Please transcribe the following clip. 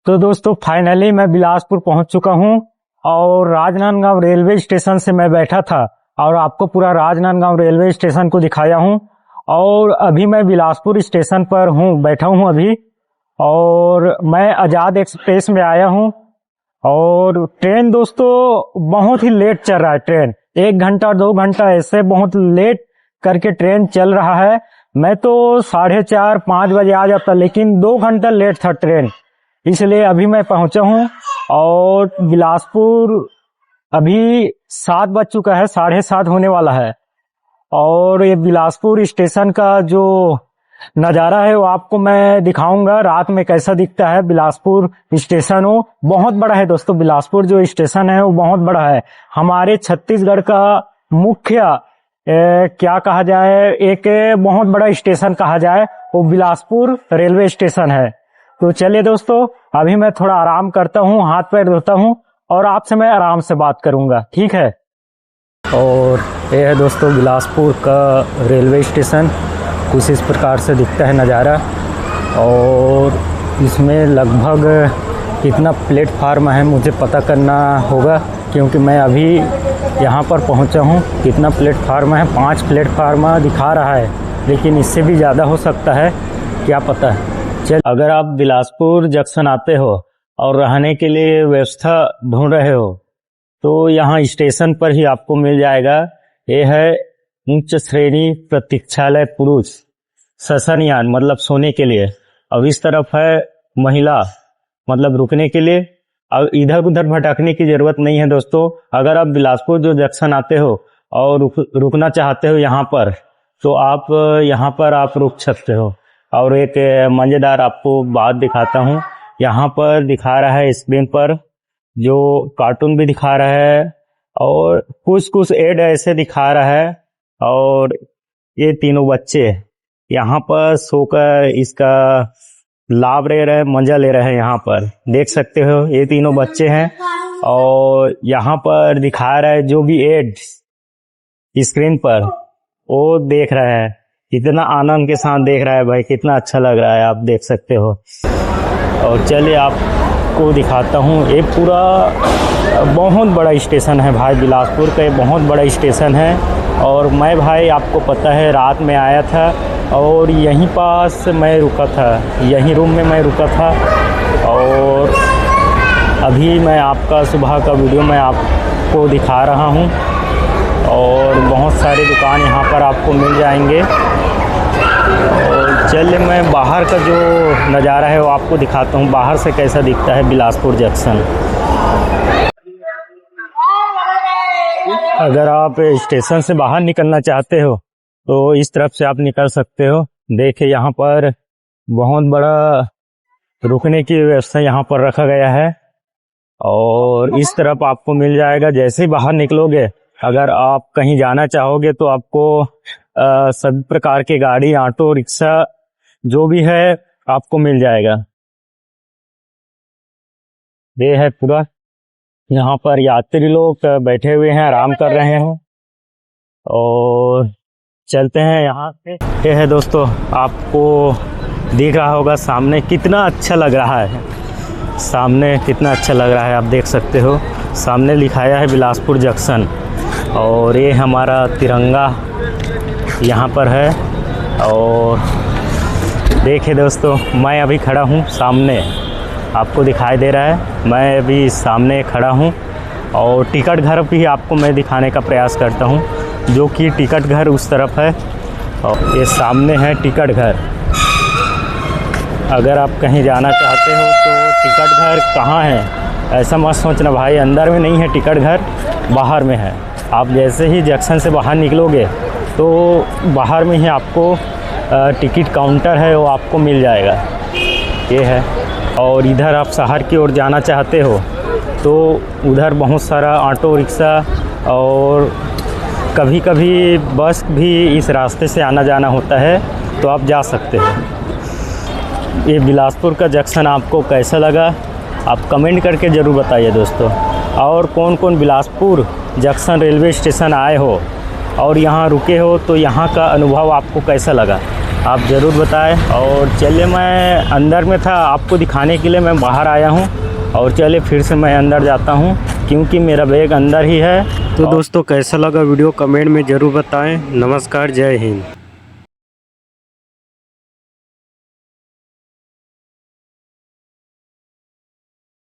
तो दोस्तों फाइनली मैं बिलासपुर पहुंच चुका हूं और राजनांदगांव रेलवे स्टेशन से मैं बैठा था और आपको पूरा राजनांदगांव रेलवे स्टेशन को दिखाया हूं। और अभी मैं बिलासपुर स्टेशन पर बैठा हूं अभी, और मैं आज़ाद एक्सप्रेस में आया हूं। और ट्रेन दोस्तों बहुत ही लेट चल रहा है। ट्रेन 1 घंटा 2 घंटा ऐसे बहुत लेट करके ट्रेन चल रहा है। मैं तो 4:30 5 बजे आ जाता, लेकिन 2 घंटा लेट था ट्रेन, इसलिए अभी मैं पहुंचा हूं। और बिलासपुर अभी 7 बज चुका है, 7:30 होने वाला है। और ये बिलासपुर स्टेशन का जो नज़ारा है वो आपको मैं दिखाऊंगा रात में कैसा दिखता है। बिलासपुर स्टेशन वो बहुत बड़ा है दोस्तों। बिलासपुर जो स्टेशन है वो बहुत बड़ा है। हमारे छत्तीसगढ़ का मुख्य क्या कहा जाए, एक बहुत बड़ा स्टेशन कहा जाए, वो बिलासपुर रेलवे स्टेशन है। तो चलिए दोस्तों, अभी मैं थोड़ा आराम करता हूँ, हाथ पैर धोता हूँ और आपसे मैं आराम से बात करूँगा, ठीक है। और ये है दोस्तों बिलासपुर का रेलवे स्टेशन, कुछ इस प्रकार से दिखता है नज़ारा। और इसमें लगभग कितना प्लेटफार्म है मुझे पता करना होगा, क्योंकि मैं अभी यहाँ पर पहुँचा हूँ। कितना प्लेटफार्म है, 5 प्लेटफार्म दिखा रहा है, लेकिन इससे भी ज़्यादा हो सकता है, क्या पता है। चल, अगर आप बिलासपुर जंक्शन आते हो और रहने के लिए व्यवस्था ढूंढ रहे हो तो यहाँ स्टेशन पर ही आपको मिल जाएगा। ये है उच्च श्रेणी प्रतीक्षालय पुरुष शयनयान, मतलब सोने के लिए। अब इस तरफ है महिला, मतलब रुकने के लिए। अब इधर उधर भटकने की जरूरत नहीं है दोस्तों। अगर आप बिलासपुर जो जंक्शन आते हो और रुकना चाहते हो यहाँ पर, तो आप यहाँ पर आप रुक सकते हो। और एक मज़ेदार आपको बात दिखाता हूँ। यहाँ पर दिखा रहा है स्क्रीन पर, जो कार्टून भी दिखा रहा है और कुछ एड ऐसे दिखा रहा है। और ये तीनों बच्चे यहाँ पर सोकर इसका लाभ ले रहे हैं, मजा ले रहे हैं। यहाँ पर देख सकते हो ये तीनों बच्चे हैं और यहाँ पर दिखा रहा है जो भी एड स्क्रीन पर वो देख रहा है। कितना आनंद के साथ देख रहा है भाई, कितना अच्छा लग रहा है, आप देख सकते हो। और चलिए आपको दिखाता हूँ। ये पूरा बहुत बड़ा स्टेशन है भाई, बिलासपुर का ये बहुत बड़ा स्टेशन है। और मैं भाई आपको पता है रात में आया था और यहीं पास मैं रुका था, यहीं रूम में मैं रुका था। और अभी मैं आपका सुबह का वीडियो मैं आपको दिखा रहा हूँ। और बहुत सारी दुकान यहाँ पर आपको मिल जाएंगे। और चलिए मैं बाहर का जो नज़ारा है वो आपको दिखाता हूँ, बाहर से कैसा दिखता है बिलासपुर जंक्शन। अगर आप स्टेशन से बाहर निकलना चाहते हो तो इस तरफ से आप निकल सकते हो। देखिए यहाँ पर बहुत बड़ा रुकने की व्यवस्था यहाँ पर रखा गया है। और इस तरफ आपको मिल जाएगा। जैसे ही बाहर निकलोगे, अगर आप कहीं जाना चाहोगे तो आपको सभी प्रकार के गाड़ी, ऑटो रिक्शा जो भी है आपको मिल जाएगा। ये है पूरा, यहाँ पर यात्री लोग बैठे हुए हैं, आराम कर रहे हैं। और चलते हैं यहाँ से। ये है दोस्तों, आपको दिख रहा होगा सामने कितना अच्छा लग रहा है, सामने कितना अच्छा लग रहा है, आप देख सकते हो। सामने लिखाया है बिलासपुर जंक्शन। और ये हमारा तिरंगा यहाँ पर है। और देखिए दोस्तों, मैं अभी खड़ा हूँ सामने, आपको दिखाई दे रहा है, मैं अभी सामने खड़ा हूँ। और टिकट घर भी आपको मैं दिखाने का प्रयास करता हूँ, जो कि टिकट घर उस तरफ है और ये सामने है टिकट घर। अगर आप कहीं जाना चाहते हो तो टिकट घर कहाँ है ऐसा मत सोचना भाई, अंदर में नहीं है टिकट घर, बाहर में है। आप जैसे ही जंक्शन से बाहर निकलोगे तो बाहर में ही आपको टिकट काउंटर है, वो आपको मिल जाएगा। ये है। और इधर आप शहर की ओर जाना चाहते हो तो उधर बहुत सारा ऑटो रिक्शा और कभी कभी बस भी इस रास्ते से आना जाना होता है, तो आप जा सकते हो। ये बिलासपुर का जंक्शन आपको कैसा लगा आप कमेंट करके ज़रूर बताइए दोस्तों। और कौन कौन बिलासपुर जंक्शन रेलवे स्टेशन आए हो और यहाँ रुके हो तो यहाँ का अनुभव आपको कैसा लगा। आप ज़रूर बताएं। और चलिए, मैं अंदर में था, आपको दिखाने के लिए मैं बाहर आया हूँ। और चलिए फिर से मैं अंदर जाता हूँ क्योंकि मेरा बैग अंदर ही है। तो दोस्तों कैसा लगा वीडियो कमेंट में ज़रूर बताएं। नमस्कार, जय हिंद।